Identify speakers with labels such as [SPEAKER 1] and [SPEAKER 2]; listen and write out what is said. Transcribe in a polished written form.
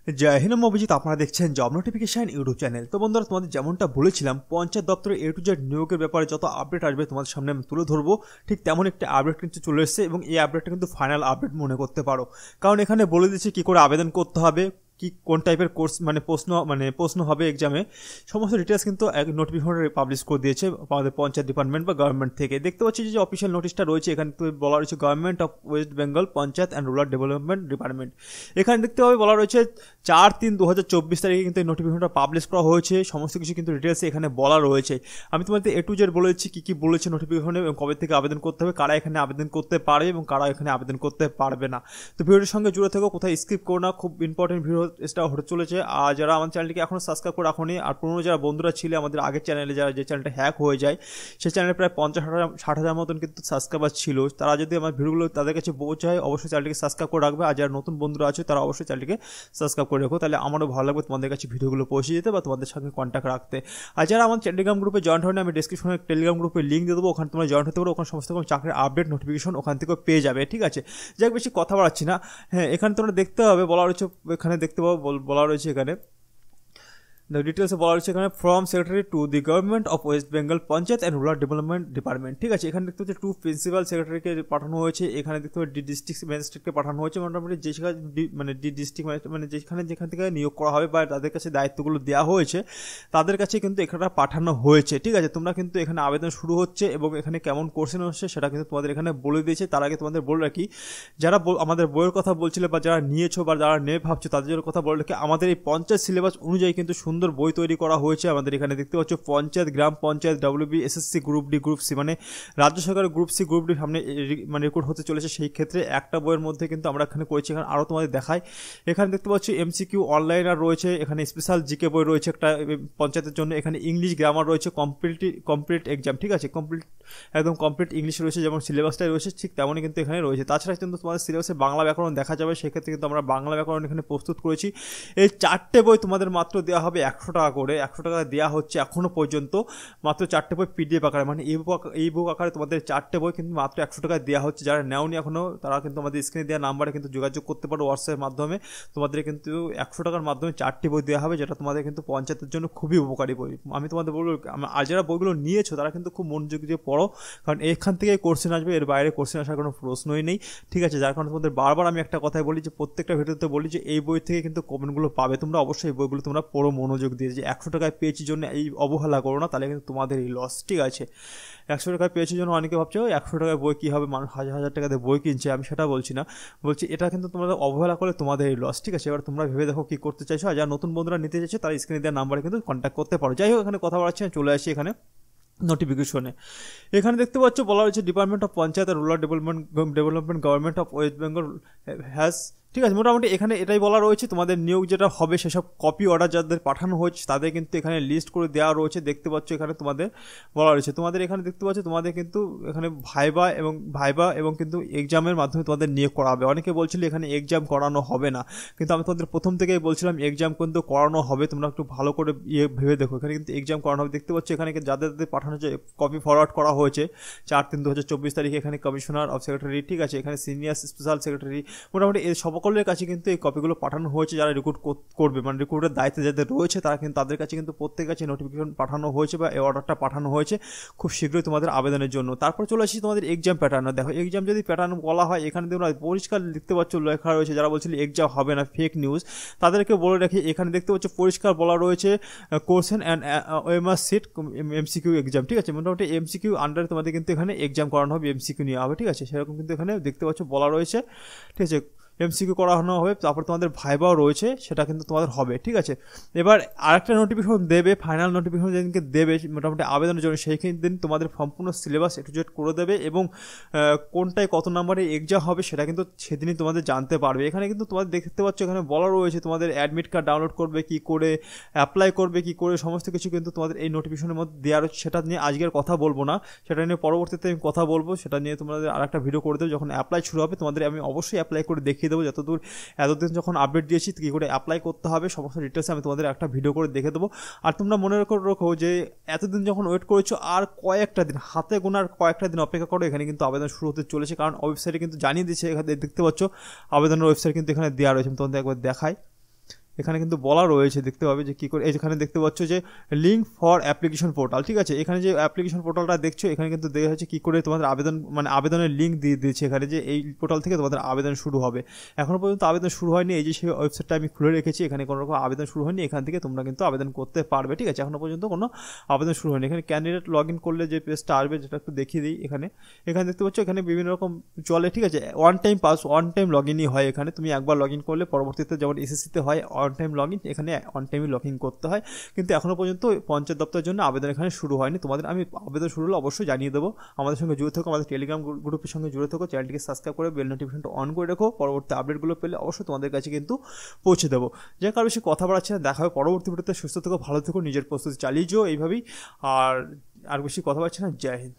[SPEAKER 1] জয় হিন্দ, আমি অভিজিৎ। আপনারা দেখছেন জব নোটিফিকেশন ইউটিউব চ্যানেল। তো বন্ধুরা, তোমাদের যেমনটা বলেছিলাম, পঞ্চায়েত দপ্তরে A to Z নিয়োগের ব্যাপারে যত আপডেট আসবে তোমাদের সামনে আমি তুলে ধরবো। ঠিক তেমন একটা আপডেট কিন্তু চলে এসেছে এবং এই আপডেটটা কিন্তু ফাইনাল আপডেট মনে করতে পারো, কারণ এখানে বলে দিচ্ছে কী করে আবেদন করতে হবে, কি কোন টাইপের কোর্স প্রশ্ন হবে এক্সামে, সমস্ত ডিটেলস কিন্তু এক নোটিফিকেশনে পাবলিশ করে দিয়েছে আমাদের পঞ্চায়েত ডিপার্টমেন্ট বা গভর্নমেন্ট থেকে। দেখতে পাচ্ছি যে অফিসিয়াল নোটিশটা রয়েছে, এখানে তো বলা রয়েছে government of West Bengal panchayat and rural development department. এখানে দেখতে পাবে বলা রয়েছে 4/3/2024 তারিখে কিন্তু এই নোটিফিকেশনটা পাবলিশ করা হয়েছে। সমস্ত কিছু কিন্তু ডিটেলস এখানে বলা রয়েছে। আমি তোমাদের A to Z বলেছি কী কী বলেছে নোটিফিকেশনে এবং কবে থেকে আবেদন করতে হবে, কারা এখানে আবেদন করতে পারবে এবং কারা এখানে আবেদন করতে পারবে না। তো ভিডিওটির সঙ্গে জুড়ে থেকো, কোথায় স্কিপ করো না, খুব ইম্পর্টেন্ট ভিডিও এটা হতে চলেছে। আর যারা আমার চ্যানেলটিকে এখনও সাবস্ক্রাইব করে রাখোনি, আর পুরনো যারা বন্ধুরা ছিল আমাদের আগের চ্যানেলে, যারা যে চ্যানেলটা হ্যাক হয়ে যায়, সেই চ্যানেলে প্রায় 50-60 হাজার মতন কিন্তু সাবস্ক্রাইবার ছিল, তারা যদি আমার ভিডিওগুলো তাদের কাছে পৌঁছায় অবশ্যই চ্যানেলটিকে সাবস্ক্রাইব করে রাখবে। আর যারা নতুন বন্ধুরা আছে তারা অবশ্যই চ্যানেলটিকে সাবস্ক্রাইব করে রাখো, তাহলে আমারও ভালো লাগবে তোমাদের কাছে ভিডিওগুলো পৌঁছে যেতে বা তোমাদের সঙ্গে কন্ট্যাক্ট রাখতে। আর যারা আমার টেলিগ্রাম গ্রুপে জয়েন্ট হয়নি, আমি ডিসক্রিপশনে টেলিগ্রাম গ্রুপের লিঙ্ক দিয়ে দেবো, ওখানে তোমরা জয়েন্ট হতে পারো। ওখানে সমস্ত রকম চাকরির আপডেট নোটিফিকেশন ওখান থেকে পেয়ে যাবে, ঠিক আছে। যাক, বেশি কথা বাড়াচ্ছি না। হ্যাঁ, এখানে তোমরা দেখতে হবে বলা রয়েছে, এখানে দেখতে পাবো বলা রয়েছে এখানে ডিটেলসে বলা হচ্ছে এখানে from secretary to the government of West Bengal panchayat and rural development department, ঠিক আছে। এখানে দেখতে হচ্ছে 2 প্রিন্সিপাল সেক্রেটারিকে পাঠানো হয়েছে। এখানে দেখতে হবে ডিস্ট্রিক্ট ম্যাজিস্ট্রেটকে পাঠানো হয়েছে। মোটামুটি যে ডিস্ট্রিক্ট যেখান থেকে নিয়োগ করা হবে বা তাদের কাছে দায়িত্বগুলো দেওয়া হয়েছে, তাদের কাছে কিন্তু এখানে পাঠানো হয়েছে, ঠিক আছে। তোমরা কিন্তু এখানে আবেদন শুরু হচ্ছে এবং এখানে কেমন কোশ্চেন হচ্ছে সেটা কিন্তু তোমাদের এখানে বলে দিয়েছে। তার আগে তোমাদের বলে রাখি, যারা আমাদের বইয়ের কথা বলছিলে বা যারা নিয়েছো বা যারা নেবে ভাবছো, তাদের কথা বলে রাখি, আমাদের এই পঞ্চায়েত সিলেবাস অনুযায়ী কিন্তু সুন্দর বই তৈরি করা হয়েছে। আমাদের এখানে দেখতে পাচ্ছ পঞ্চায়েত, গ্রাম panchayat, WB, SSC, group D, group C, মানে রাজ্য সরকারের গ্রুপ সি, গ্রুপ ডি সামনে রেকর্ড হতে চলেছে। সেই ক্ষেত্রে একটা বইয়ের মধ্যে কিন্তু আমরা এখানে করেছি। এখানে আরও তোমাদের দেখায়, এখানে দেখতে পাচ্ছি MCQ অনলাইন আর রয়েছে, এখানে স্পেশাল জিকে বই রয়েছে একটা পঞ্চায়েতের জন্য, এখানে ইংলিশ গ্রামার রয়েছে, কমপ্লিট এক্সাম, ঠিক আছে। একদম কমপ্লিট ইংলিশ রয়েছে, যেমন সিলেবাসটাই রয়েছে ঠিক তেমনই কিন্তু এখানে রয়েছে। তাছাড়া কিন্তু তোমাদের সিলেবাসে বাংলা ব্যাকরণ দেখা যাবে, সেক্ষেত্রে কিন্তু আমরা বাংলা ব্যাকরণ এখানে প্রস্তুত করেছি। এই 4টে বই তোমাদের মাত্র দেওয়া হবে 100 টাকা করে। 100 টাকা দেওয়া হচ্ছে এখনও পর্যন্ত, মাত্র 4টে বই PDF আকারে, মানে এই বুক আকারে তোমাদের 4টে বই কিন্তু মাত্র 100 টাকায় দেওয়া হচ্ছে। যারা নেওনি এখনও, তারা কিন্তু আমাদের স্ক্রিনে দেওয়া নাম্বারে কিন্তু যোগাযোগ করতে পারো হোয়াটসঅ্যাপের মাধ্যমে। তোমাদের কিন্তু 100 টাকার মাধ্যমে 4টি বই দেওয়া হবে, যেটা তোমাদের কিন্তু পঞ্চায়েতের জন্য খুবই উপকারী বই। আমি তোমাদের বলবো, আর যারা বইগুলো নিয়েছো তারা কিন্তু খুব মনোযোগ দিয়ে পড়ো, কারণ এখান থেকে কোশ্চেন আসবে, এর বাইরে কোশ্চেন আসার কোনো প্রশ্নই নেই, ঠিক আছে। যার কারণে তোমাদের বারবার আমি একটা কথাই বলি, যে প্রত্যেকটা ভিডিওতে বলি যে এই বই থেকে কিন্তু কমেন্টগুলো পাবে তোমরা, অবশ্যই এই বইগুলো তোমরা পড়ো মনোযোগ দিয়ে। যে 100 টাকায় পেয়েছি জন্য এই অবহেলা করো না, তাহলে কিন্তু তোমাদের এই লস, ঠিক আছে। 100 টাকায় পেয়েছি জন্য অনেকে ভাবছো 100 টাকায় বই কী হবে, মানুষ হাজার হাজার টাকা দিয়ে বই কিনছে, আমি সেটা বলছি না। বলছি এটা কিন্তু তোমাদের অবহেলা করলে তোমাদের এই লস, ঠিক আছে। এবার তোমরা ভেবে দেখো কী করতে চাইছো। আর যারা নতুন বন্ধুরা নিতে চাইছো তারা স্ক্রিনে দেওয়ার নাম্বারে কিন্তু কন্ট্যাক্ট করতে পারো। যাই হোক, এখানে কথা বলাচ্ছি, চলে আসি এখানে নোটিফিকেশনে। এখানে দেখতে পাচ্ছ বলা হয়েছে ডিপার্টমেন্ট অফ পঞ্চায়েত আর rural development government of West Bengal has, ঠিক আছে। মোটামুটি এখানে এটাই বলা রয়েছে, তোমাদের নিয়োগ যেটা হবে সেসব কপি অর্ডার যাদের পাঠানো হয়েছে তাদের কিন্তু এখানে লিস্ট করে দেওয়া রয়েছে। দেখতে পাচ্ছ এখানে তোমাদের বলা রয়েছে, তোমাদের এখানে দেখতে পাচ্ছ তোমাদের কিন্তু এখানে ভাইবা এবং কিন্তু এক্সামের মাধ্যমে তোমাদের নিয়োগ করা হবে। অনেকে বলছিল এখানে এক্সাম করানো হবে না, কিন্তু আমি তোমাদের প্রথম থেকেই বলছিলাম এক্সাম কিন্তু করানো হবে। তোমরা একটু ভালো করে ভেবে দেখো, এখানে কিন্তু এক্সাম করানো হবে। দেখতে পাচ্ছ এখানে যাদের পাঠানো হচ্ছে কপি ফরওয়ার্ড করা হয়েছে 4/3/2024 তারিখে। এখানে কমিশনার অফ সেক্রেটারি, ঠিক আছে, এখানে সিনিয়র স্পেশাল সেক্রেটারি, মোটামুটি এই সকলের কাছে কিন্তু এই কপিগুলো পাঠানো হয়েছে। যারা রিক্রুট করবে, মানে রিক্রুটের দায়িত্বে যাদের রয়েছে, তারা কিন্তু তাদের কাছে কিন্তু প্রত্যেকের কাছে নোটিফিকেশন পাঠানো হয়েছে বা এই অর্ডারটা পাঠানো হয়েছে খুব শীঘ্রই তোমাদের আবেদনের জন্য। তারপর চলে আসি তোমাদের এক্সাম প্যাটার্ন। দেখো এক্সাম যদি প্যাটার্ন বলা হয়, এখানে তোমরা পরিষ্কার দেখতে পাচ্ছ লেখা রয়েছে, যারা বলছিল এক্সাম হবে না, ফেক নিউজ, তাদেরকে বলে রাখি, এখানে দেখতে পাচ্ছ পরিষ্কার বলা রয়েছে question and OMR sheet MCQ exam, ঠিক আছে। মোটামুটি MCQ আন্ডারে তোমাদের কিন্তু এখানে এক্সাম করানো হবে, MCQ নেওয়া হবে, ঠিক আছে। সেরকম কিন্তু এখানে দেখতে পাচ্ছ বলা রয়েছে, ঠিক আছে। MCQ করানো হবে, তারপর তোমাদের ভাইবাও রয়েছে, সেটা কিন্তু তোমাদের হবে, ঠিক আছে। এবার আরেকটা নোটিফিকেশন দেবে, ফাইনাল নোটিফিকেশন যেদিনকে দেবে মোটামুটি আবেদনের জন্য, সেই দিন তোমাদের সম্পূর্ণ সিলেবাস A to Z করে দেবে এবং কোনটায় কত নাম্বারে এক্সাম হবে সেটা কিন্তু সেদিনই তোমাদের জানতে পারবে। এখানে কিন্তু তোমাদের দেখতে পাচ্ছ এখানে বলা রয়েছে তোমাদের অ্যাডমিট কার্ড ডাউনলোড করবে কী করে, অ্যাপ্লাই করবে কী করে, সমস্ত কিছু কিন্তু তোমাদের এই নোটিফিকেশনের মধ্যে দেওয়া রয়েছে। সেটা নিয়ে আজকের কথা বলবো না, সেটা নিয়ে পরবর্তীতে আমি কথা বলবো। সেটা নিয়ে তোমাদের আরেকটা ভিডিও করে দেবো, যখন অ্যাপ্লাই শুরু হবে তোমাদের আমি অবশ্যই অ্যাপ্লাই করে দেখিয়ে দেবো। যতদূর এতদিন যখন আপডেট দিয়েছি কী করে অ্যাপ্লাই করতে হবে সমস্ত ডিটেলস আমি তোমাদের একটা ভিডিও করে দেখে দেবো। আর তোমরা মনে রাখো যে এতদিন যখন ওয়েট করেছো, আর কয়েকটা দিন, হাতে গোনার কয়েকটা দিন অপেক্ষা করো। এখানে কিন্তু আবেদন শুরু হতে চলেছে, কারণ ওয়েবসাইটে কিন্তু জানিয়ে দিচ্ছে। এখানে দেখতে পাচ্ছ আবেদনের ওয়েবসাইট কিন্তু এখানে দেওয়া রয়েছে, আমি তোমাদের একবার দেখাই। এখানে কিন্তু বলা রয়েছে, দেখতে পাবে যে কী করে। এই যেখানে দেখতে পাচ্ছ যে লিঙ্ক ফর অ্যাপ্লিকেশন পোর্টাল, ঠিক আছে। এখানে যে অ্যাপ্লিকেশন পোর্টালটা দেখছো, এখানে কিন্তু দেখা যাচ্ছে কী করে তোমাদের আবেদন, মানে আবেদনের লিঙ্ক দিয়ে দিয়েছে এখানে, যে এই পোর্টাল থেকে তোমাদের আবেদন শুরু হবে। এখনও পর্যন্ত আবেদন শুরু হয়নি, এই যে সেই ওয়েবসাইটটা আমি খুলে রেখেছি, এখানে কোনো রকম আবেদন শুরু হয়নি। এখান থেকে তোমরা কিন্তু আবেদন করতে পারবে, ঠিক আছে। এখনও পর্যন্ত কোনো আবেদন শুরু হয়নি। এখানে ক্যান্ডিডেট লগ ইন করলে যে পেজটা আসবে, যেটা একটু দেখিয়ে দিই। এখানে দেখতে পাচ্ছ, এখানে বিভিন্ন রকম চলে, ঠিক আছে। ওয়ান টাইম লগ ইনই হয় এখানে। তুমি একবার লগ ইন করলে পরবর্তীতে যেমন এসএসসিতে হয় ওয়ান টাইম লগ ইন, এখানে ওয়ান টাইমই লগ ইন করতে হয়। কিন্তু এখনও পর্যন্ত পঞ্চায়েত দপ্তরের জন্য আবেদন এখানে শুরু হয়নি। তোমাদের আমি আবেদন শুরু হলে অবশ্যই জানিয়ে দেবো। আমাদের সঙ্গে জুড়ে থাকো, আমাদের টেলিগ্রাম গ্রুপের সঙ্গে জুড়ে থাকো, চ্যানেলটিকে সাবস্ক্রাইব করে বেল নোটিফিকেশনটা অন করে রাখো। পরবর্তী আপডেটগুলো পেলে অবশ্যই তোমাদের কাছে কিন্তু পৌঁছে দেবো। যার কারণে বেশি কথা বাড়াচ্ছে না, দেখা হবে পরবর্তী ভিডিওতে। সুস্থ থেকো, ভালো থেকো, নিজের প্রস্তুতি চালিয়ে যাও এইভাবেই। আর বেশি কথা বাড়ছে না। জয় হিন্দ।